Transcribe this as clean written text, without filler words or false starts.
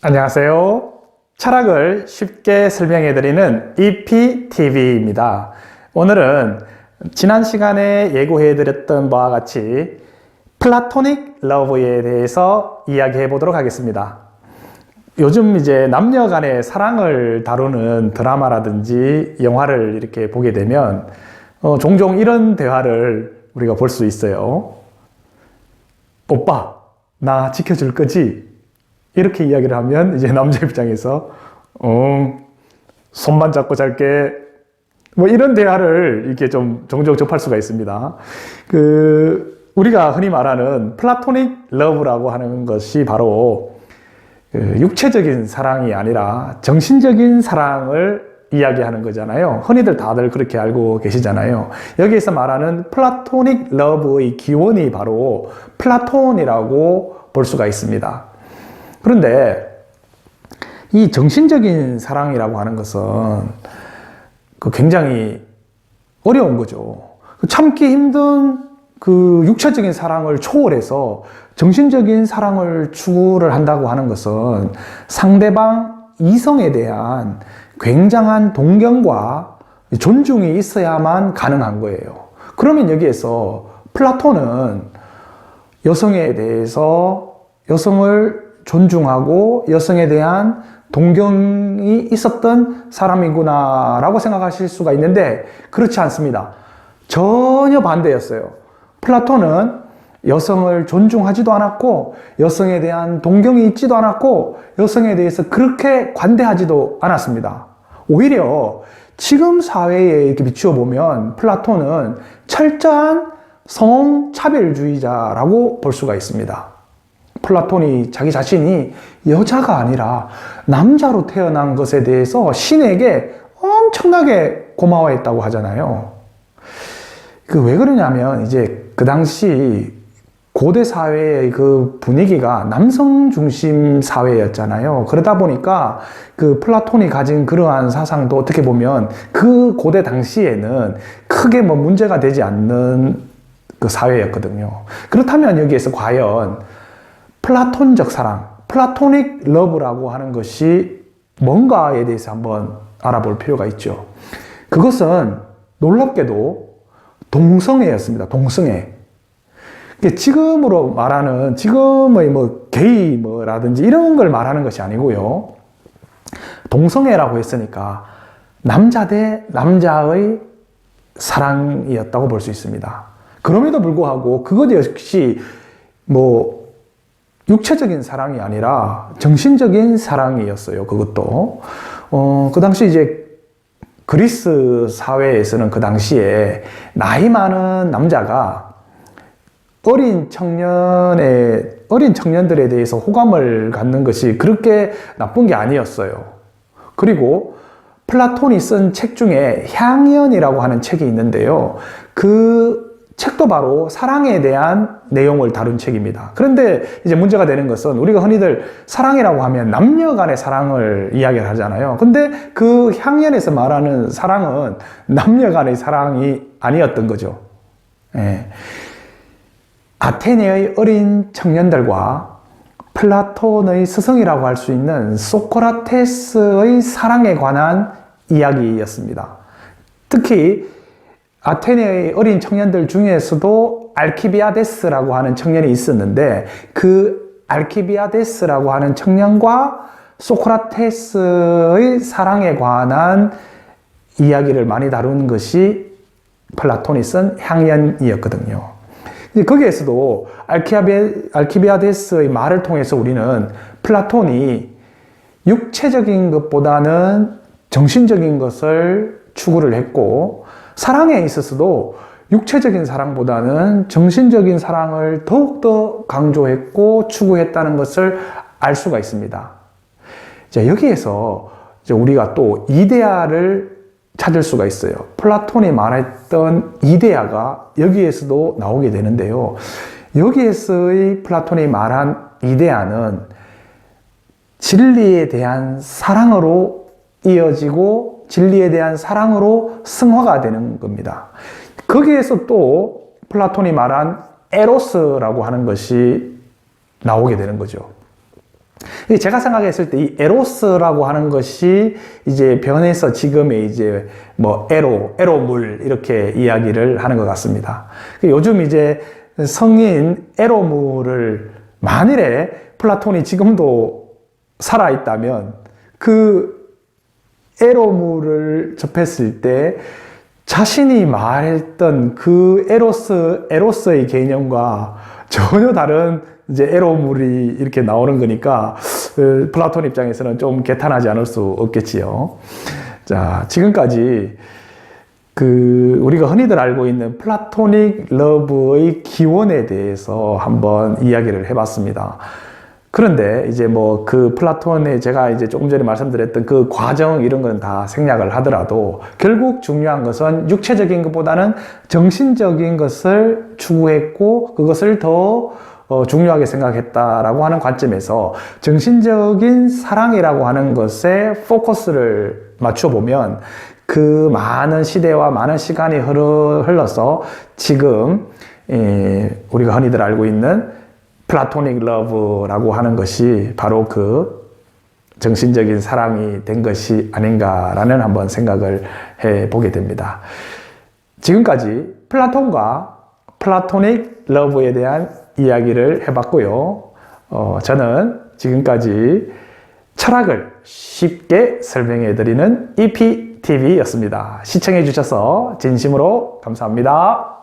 안녕하세요. 철학을 쉽게 설명해드리는 EPTV입니다. 오늘은 지난 시간에 예고해드렸던 바와 같이 플라토닉 러브에 대해서 이야기해 보도록 하겠습니다. 요즘 이제 남녀 간의 사랑을 다루는 드라마라든지 영화를 이렇게 보게 되면 종종 이런 대화를 우리가 볼 수 있어요. 오빠, 나 지켜줄 거지? 이렇게 이야기를 하면 이제 남자 입장에서 손만 잡고 잘게, 뭐 이런 대화를 이렇게 좀 종종 접할 수가 있습니다. 우리가 흔히 말하는 플라토닉 러브라고 하는 것이 바로 육체적인 사랑이 아니라 정신적인 사랑을 이야기하는 거잖아요. 흔히들 다들 그렇게 알고 계시잖아요. 여기에서 말하는 플라토닉 러브의 기원이 바로 플라톤이라고 볼 수가 있습니다. 그런데 이 정신적인 사랑이라고 하는 것은 굉장히 어려운 거죠. 참기 힘든 육체적인 사랑을 초월해서 정신적인 사랑을 추구를 한다고 하는 것은 상대방 이성에 대한 굉장한 동경과 존중이 있어야만 가능한 거예요. 그러면 여기에서 플라톤은 여성에 대해서 여성을 존중하고 여성에 대한 동경이 있었던 사람이구나 라고 생각하실 수가 있는데 그렇지 않습니다. 전혀 반대였어요. 플라톤은 여성을 존중하지도 않았고 여성에 대한 동경이 있지도 않았고 여성에 대해서 그렇게 관대하지도 않았습니다. 오히려 지금 사회에 이렇게 비추어 보면 플라톤은 철저한 성차별주의자라고 볼 수가 있습니다. 플라톤이 자기 자신이 여자가 아니라 남자로 태어난 것에 대해서 신에게 엄청나게 고마워했다고 하잖아요. 왜 그러냐면 이제 그 당시 고대 사회의 그 분위기가 남성 중심 사회였잖아요. 그러다 보니까 플라톤이 가진 그러한 사상도 어떻게 보면 그 고대 당시에는 크게 뭐 문제가 되지 않는 그 사회였거든요. 그렇다면 여기에서 과연 플라톤적 사랑, 플라토닉 러브라고 하는 것이 뭔가에 대해서 한번 알아볼 필요가 있죠. 그것은 놀랍게도 동성애였습니다. 동성애. 지금으로 말하는 지금의 뭐 게이라든지 이런 걸 말하는 것이 아니고요. 동성애라고 했으니까 남자 대 남자의 사랑이었다고 볼 수 있습니다. 그럼에도 불구하고 그것 역시 뭐 육체적인 사랑이 아니라 정신적인 사랑이었어요. 그것도 그 당시 이제 그리스 사회에서는 그 당시에 나이 많은 남자가 어린 청년들에 대해서 호감을 갖는 것이 그렇게 나쁜 게 아니었어요. 그리고 플라톤이 쓴 책 중에 향연이라고 하는 책이 있는데요. 그 책도 바로 사랑에 대한 내용을 다룬 책입니다. 그런데 이제 문제가 되는 것은 우리가 흔히들 사랑이라고 하면 남녀 간의 사랑을 이야기를 하잖아요. 근데 그 향연에서 말하는 사랑은 남녀 간의 사랑이 아니었던 거죠. 예. 아테네의 어린 청년들과 플라톤의 스승이라고 할 수 있는 소크라테스의 사랑에 관한 이야기였습니다. 특히 아테네의 어린 청년들 중에서도 알키비아데스라고 하는 청년이 있었는데 그 알키비아데스라고 하는 청년과 소크라테스의 사랑에 관한 이야기를 많이 다룬 것이 플라톤이 쓴 향연이었거든요. 거기에서도 알키비아데스의 말을 통해서 우리는 플라톤이 육체적인 것보다는 정신적인 것을 추구를 했고 사랑에 있어서도 육체적인 사랑보다는 정신적인 사랑을 더욱더 강조했고 추구했다는 것을 알 수가 있습니다. 자, 여기에서 우리가 또 이데아를 찾을 수가 있어요. 플라톤이 말했던 이데아가 여기에서도 나오게 되는데요. 여기에서의 플라톤이 말한 이데아는 진리에 대한 사랑으로 이어지고 진리에 대한 사랑으로 승화가 되는 겁니다. 거기에서 또 플라톤이 말한 에로스라고 하는 것이 나오게 되는 거죠. 제가 생각했을 때 이 에로스라고 하는 것이 이제 변해서 지금의 이제 뭐 에로물 이렇게 이야기를 하는 것 같습니다. 요즘 이제 성인 에로물을 만일에 플라톤이 지금도 살아있다면 그 에로물을 접했을 때 자신이 말했던 그 에로스의 개념과 전혀 다른 이제 에로물이 이렇게 나오는 거니까 플라톤 입장에서는 좀 개탄하지 않을 수 없겠지요. 자, 지금까지 우리가 흔히들 알고 있는 플라토닉 러브의 기원에 대해서 한번 이야기를 해봤습니다. 그런데 이제 뭐 플라톤의 제가 이제 조금 전에 말씀드렸던 그 과정 이런 건 다 생략을 하더라도 결국 중요한 것은 육체적인 것보다는 정신적인 것을 추구했고 그것을 더 중요하게 생각했다라고 하는 관점에서 정신적인 사랑이라고 하는 것에 포커스를 맞춰보면 그 많은 시대와 많은 시간이 흘러서 지금 우리가 흔히들 알고 있는 플라토닉 러브라고 하는 것이 바로 그 정신적인 사랑이 된 것이 아닌가라는 한번 생각을 해보게 됩니다. 지금까지 플라톤과 플라토닉 러브에 대한 이야기를 해봤고요. 저는 지금까지 철학을 쉽게 설명해드리는 EPTV였습니다. 시청해주셔서 진심으로 감사합니다.